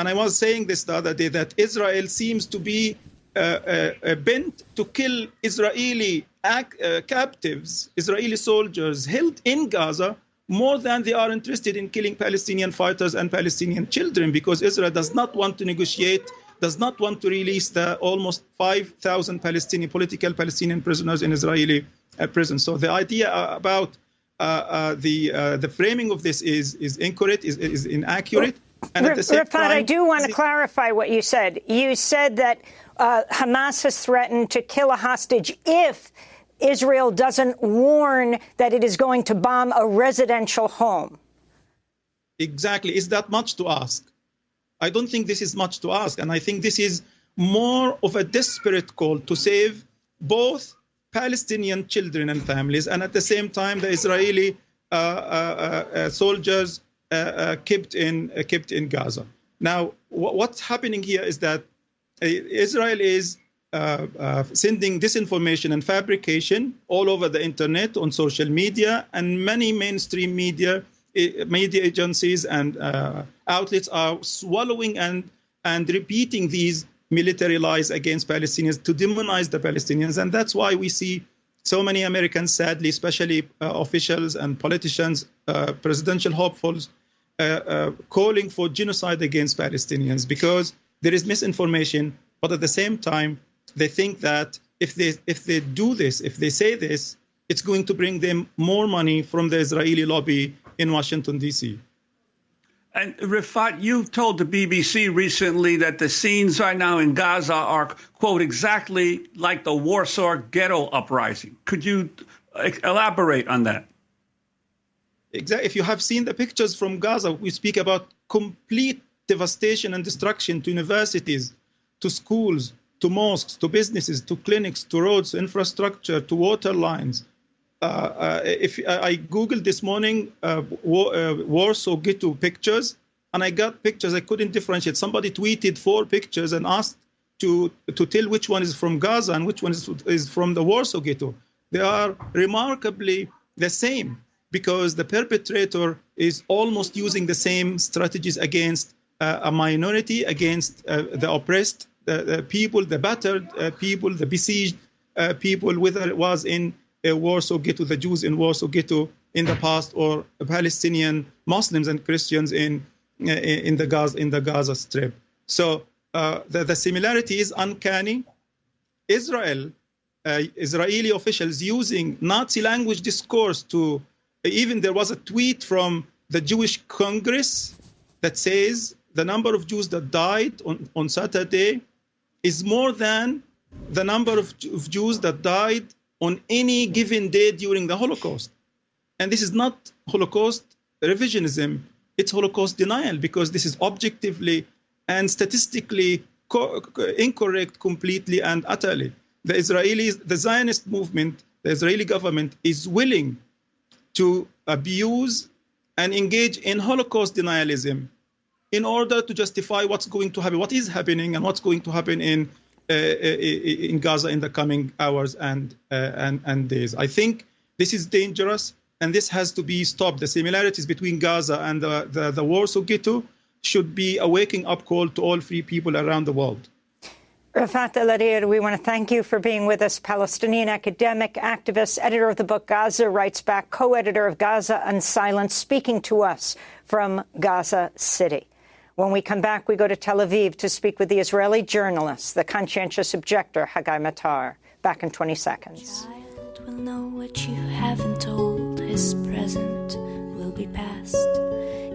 and I was saying this the other day, that Israel seems to be bent to kill Israeli captives, Israeli soldiers held in Gaza, more than they are interested in killing Palestinian fighters and Palestinian children, because Israel does not want to negotiate, does not want to release the almost 5,000 political Palestinian prisoners in Israeli prisons. So the idea about the framing of this is incorrect, is inaccurate. And at the same time, I do want to clarify what you said. You said that Hamas has threatened to kill a hostage if Israel doesn't warn that it is going to bomb a residential home. Exactly. Is that much to ask? I don't think this is much to ask. And I think this is more of a desperate call to save both Palestinian children and families, and at the same time, the Israeli soldiers kept in Gaza. Now, what's happening here is that Israel is sending disinformation and fabrication all over the internet, on social media, and many mainstream media agencies and outlets are swallowing and repeating these military lies against Palestinians to demonize the Palestinians. And that's why we see so many Americans, sadly, especially officials and politicians, presidential hopefuls, calling for genocide against Palestinians, because there is misinformation. But at the same time, they think that if they do this, if they say this, it's going to bring them more money from the Israeli lobby in Washington, D.C. And Rifat, you told the BBC recently that the scenes right now in Gaza are, quote, exactly like the Warsaw Ghetto uprising. Could you elaborate on that? Exactly. If you have seen the pictures from Gaza, we speak about complete devastation and destruction to universities, to schools, to mosques, to businesses, to clinics, to roads, infrastructure, to water lines. If I Googled this morning Warsaw Ghetto pictures, and I got pictures I couldn't differentiate. Somebody tweeted 4 pictures and asked to tell which one is from Gaza and which one is from the Warsaw Ghetto. They are remarkably the same, because the perpetrator is almost using the same strategies against a minority, against the oppressed the people, the battered people, the besieged people, whether it was in Warsaw Ghetto, the Jews in Warsaw Ghetto in the past, or Palestinian Muslims and Christians in the Gaza Strip. So the similarity is uncanny. Israeli officials using Nazi language discourse to, even there was a tweet from the Jewish Congress that says the number of Jews that died on Saturday is more than the number of Jews that died on any given day during the Holocaust. And this is not Holocaust revisionism, it's Holocaust denial, because this is objectively and statistically incorrect completely and utterly. The Zionist movement, the Israeli government, is willing to abuse and engage in Holocaust denialism in order to justify what's going to happen, what is happening, and what's going to happen in Gaza in the coming hours and days. I think this is dangerous, and this has to be stopped. The similarities between Gaza and the Warsaw Ghetto should be a waking up call to all free people around the world. Rifat El-Arir, we want to thank you for being with us. Palestinian academic, activist, editor of the book Gaza Writes Back, co-editor of Gaza Unsilenced, speaking to us from Gaza City. When we come back, we go to Tel Aviv to speak with the Israeli journalist, the conscientious objector, Haggai Matar. Back in 20 seconds. Child will know what you haven't told. His present will be past.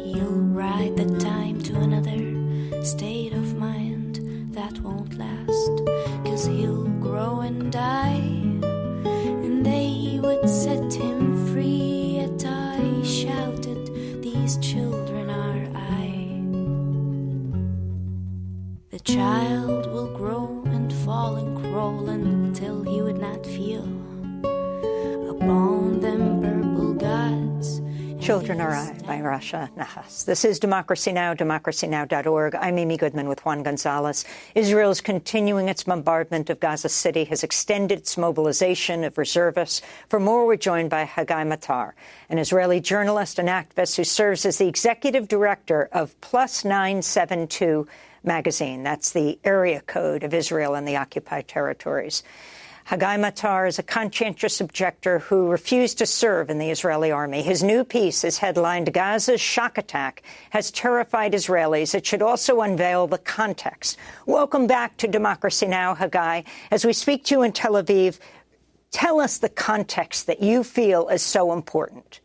He'll ride the time to another state of mind that won't last. 'Cause he'll grow and die, and they would set him free. Yet I shouted, these children are I. The child will grow and fall and crawl until he would not feel. Upon them purple gods Children Arrive by Rasha Nahas. This is Democracy Now!, democracynow.org. I'm Amy Goodman with Juan Gonzalez. Israel is continuing its bombardment of Gaza City, has extended its mobilization of reservists. For more, we're joined by Hagai Matar, an Israeli journalist and activist who serves as the executive director of Plus 972 magazine. That's the area code of Israel and the occupied territories. Hagai Matar is a conscientious objector who refused to serve in the Israeli army. His new piece is headlined, "Gaza's shock attack has terrified Israelis. It should also unveil the context." Welcome back to Democracy Now!, Hagai. As we speak to you in Tel Aviv, tell us the context that you feel is so important.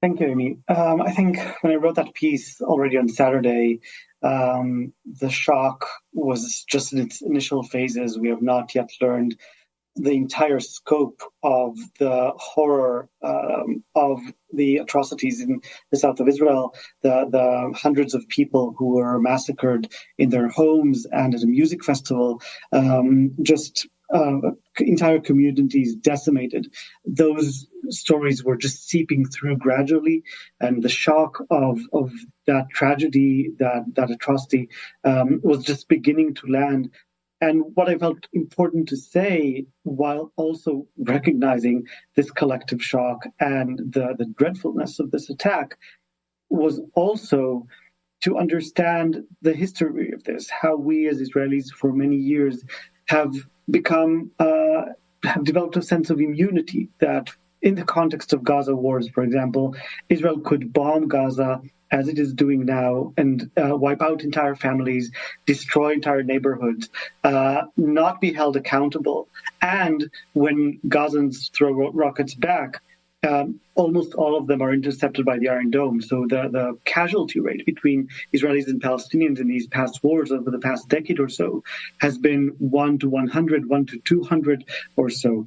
Thank you, Amy. I think when I wrote that piece already on Saturday, the shock was just in its initial phases. We have not yet learned the entire scope of the horror of the atrocities in the south of Israel, the hundreds of people who were massacred in their homes and at a music festival, entire communities decimated. Those stories were just seeping through gradually, and the shock of that tragedy, that atrocity, was just beginning to land. And what I felt important to say, while also recognizing this collective shock and the dreadfulness of this attack, was also to understand the history of this, how we as Israelis for many years have developed a sense of immunity, that in the context of Gaza wars, for example, Israel could bomb Gaza as it is doing now and wipe out entire families, destroy entire neighborhoods, not be held accountable. And when Gazans throw rockets back, almost all of them are intercepted by the Iron Dome. So the casualty rate between Israelis and Palestinians in these past wars over the past decade or so has been 1 to 100, 1 to 200 or so.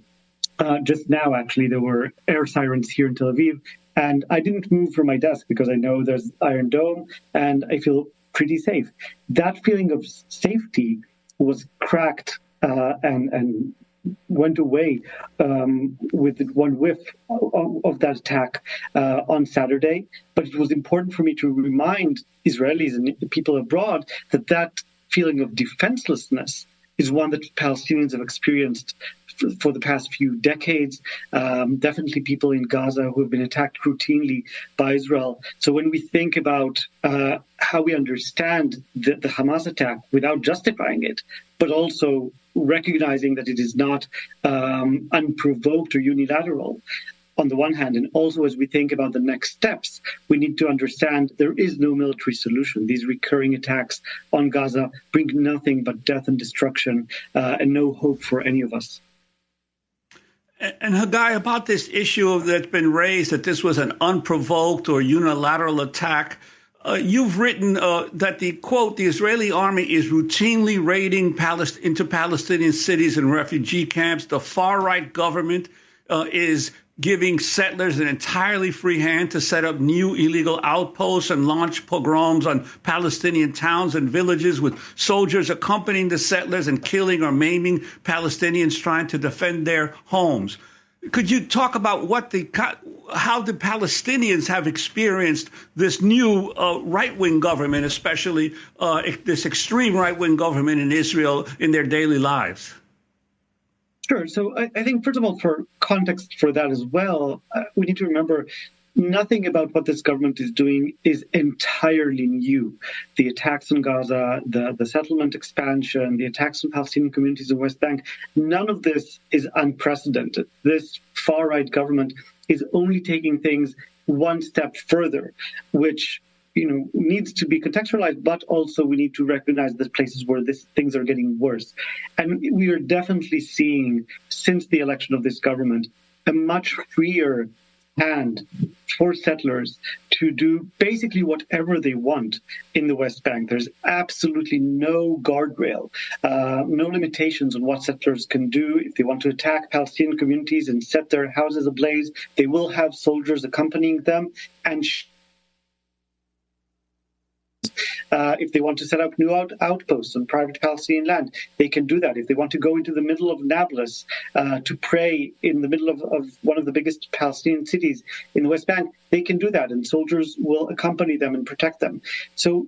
Just now, actually, there were air sirens here in Tel Aviv, and I didn't move from my desk because I know there's Iron Dome, and I feel pretty safe. That feeling of safety was cracked and went away with one whiff of that attack on Saturday. But it was important for me to remind Israelis and people abroad that feeling of defenselessness is one that Palestinians have experienced for the past few decades. Definitely people in Gaza who have been attacked routinely by Israel. So when we think about how we understand the Hamas attack without justifying it, but also recognizing that it is not unprovoked or unilateral, on the one hand, and also as we think about the next steps, we need to understand there is no military solution. These recurring attacks on Gaza bring nothing but death and destruction and no hope for any of us. And Hagai, about this issue that's been raised, that this was an unprovoked or unilateral attack, you've written that the Israeli army is routinely raiding into Palestinian cities and refugee camps. The far-right government is giving settlers an entirely free hand to set up new illegal outposts and launch pogroms on Palestinian towns and villages, with soldiers accompanying the settlers and killing or maiming Palestinians trying to defend their homes. Could you talk about how the Palestinians have experienced this new right-wing government, especially this extreme right-wing government in Israel, in their daily lives? Sure. So I think, first of all, for context for that as well, we need to remember nothing about what this government is doing is entirely new. The attacks on Gaza, the settlement expansion, the attacks on Palestinian communities in the West Bank, none of this is unprecedented. This far-right government is only taking things one step further, which needs to be contextualized, but also we need to recognize the places where things are getting worse. And we are definitely seeing, since the election of this government, a much freer hand for settlers to do basically whatever they want in the West Bank. There's absolutely no guardrail, no limitations on what settlers can do. If they want to attack Palestinian communities and set their houses ablaze, they will have soldiers accompanying them and If they want to set up new outposts on private Palestinian land, they can do that. If they want to go into the middle of Nablus to pray in the middle of one of the biggest Palestinian cities in the West Bank, they can do that, and soldiers will accompany them and protect them. So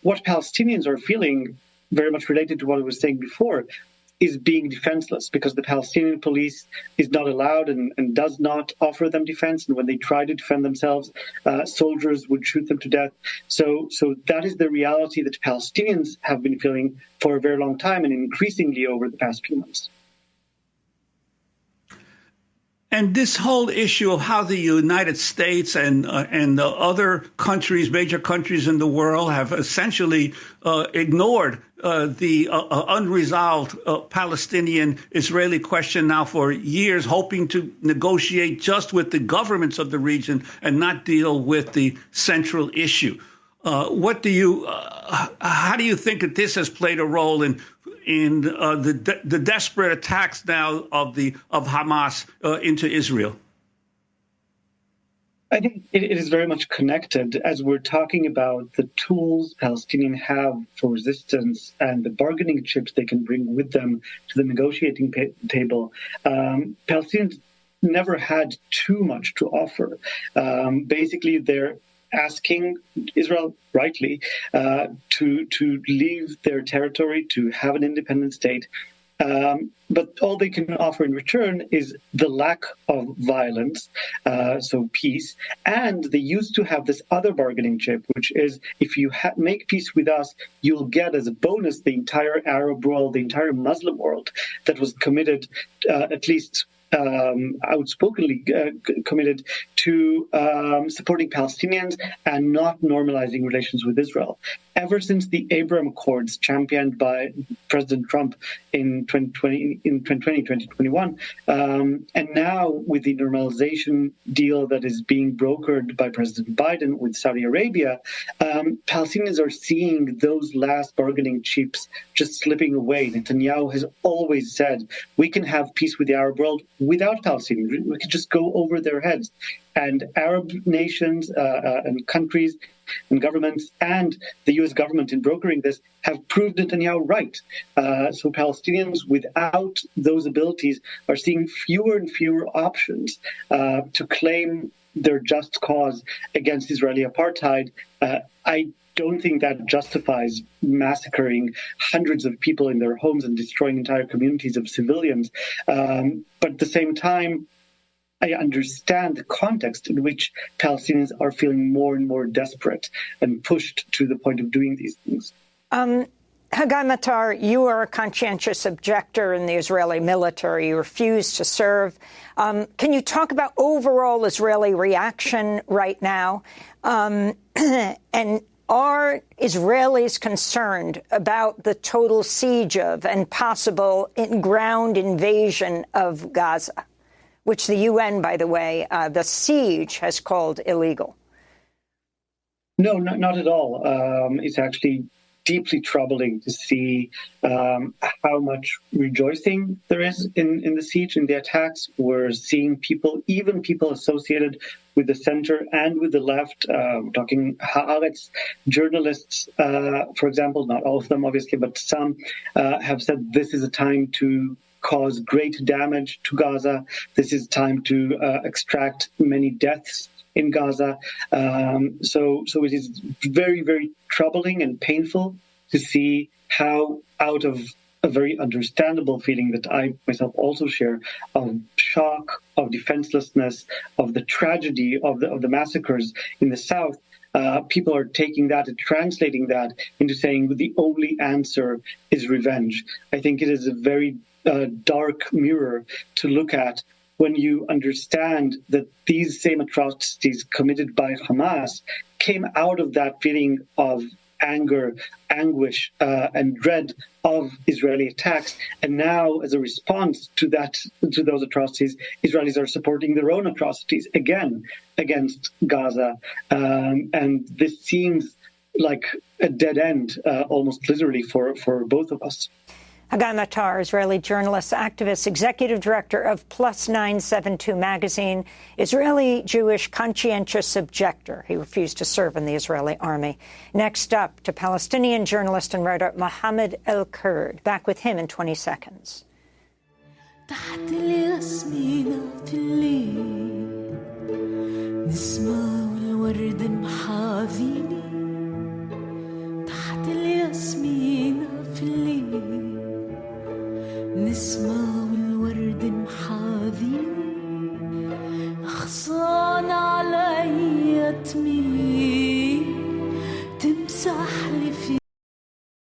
what Palestinians are feeling, very much related to what I was saying before, is being defenseless, because the Palestinian police is not allowed and does not offer them defense. And when they try to defend themselves, soldiers would shoot them to death. So that is the reality that Palestinians have been feeling for a very long time, and increasingly over the past few months. And this whole issue of how the United States and the other countries, major countries in the world, have essentially ignored the unresolved Palestinian-Israeli question now for years, hoping to negotiate just with the governments of the region and not deal with the central issue. How do you think that this has played a role in the desperate attacks now of Hamas into Israel? I think it is very much connected, as we're talking about the tools Palestinians have for resistance and the bargaining chips they can bring with them to the negotiating table. Palestinians never had too much to offer. Basically, they're asking Israel, rightly, to leave their territory, to have an independent state. But all they can offer in return is the lack of violence, so peace. And they used to have this other bargaining chip, which is if you make peace with us, you'll get as a bonus the entire Arab world, the entire Muslim world that was committed, at least outspokenly committed to supporting Palestinians and not normalizing relations with Israel. Ever since the Abraham Accords, championed by President Trump in 2021, and now with the normalization deal that is being brokered by President Biden with Saudi Arabia, Palestinians are seeing those last bargaining chips just slipping away. Netanyahu has always said, we can have peace with the Arab world without Palestinians. We can just go over their heads. And Arab nations and countries and governments and the U.S. government in brokering this have proved Netanyahu right. So Palestinians without those abilities are seeing fewer and fewer options to claim their just cause against Israeli apartheid. I don't think that justifies massacring hundreds of people in their homes and destroying entire communities of civilians. But at the same time, I understand the context in which Palestinians are feeling more and more desperate and pushed to the point of doing these things. Haggai Matar, you are a conscientious objector in the Israeli military. You refuse to serve. Can you talk about overall Israeli reaction right now? And are Israelis concerned about the total siege of and possible ground invasion of Gaza, which the UN, by the way, the siege has called illegal? No, not at all. It's actually deeply troubling to see how much rejoicing there is in the siege, in the attacks. We're seeing people, even people associated with the center and with the left, talking Haaretz journalists, for example, not all of them, obviously, but some have said this is a time to cause great damage to Gaza. This is time to extract many deaths in Gaza. So it is very, very troubling and painful to see how, out of a very understandable feeling that I myself also share, of shock, of defenselessness, of the tragedy of the massacres in the South, people are taking that and translating that into saying the only answer is revenge. I think it is a very dark mirror to look at when you understand that these same atrocities committed by Hamas came out of that feeling of anger, anguish, and dread of Israeli attacks. And now, as a response to those atrocities, Israelis are supporting their own atrocities again against Gaza. And this seems like a dead end, almost literally, for both of us. Hagai Matar, Israeli journalist, activist, executive director of Plus 972 magazine, Israeli Jewish conscientious objector. He refused to serve in the Israeli army. Next up, to Palestinian journalist and writer Mohammed El-Kurd. Back with him in 20 seconds. تحت الياسمينة في الليل نسمة والورد محاذيني تحت الياسمينة في الليل نسمة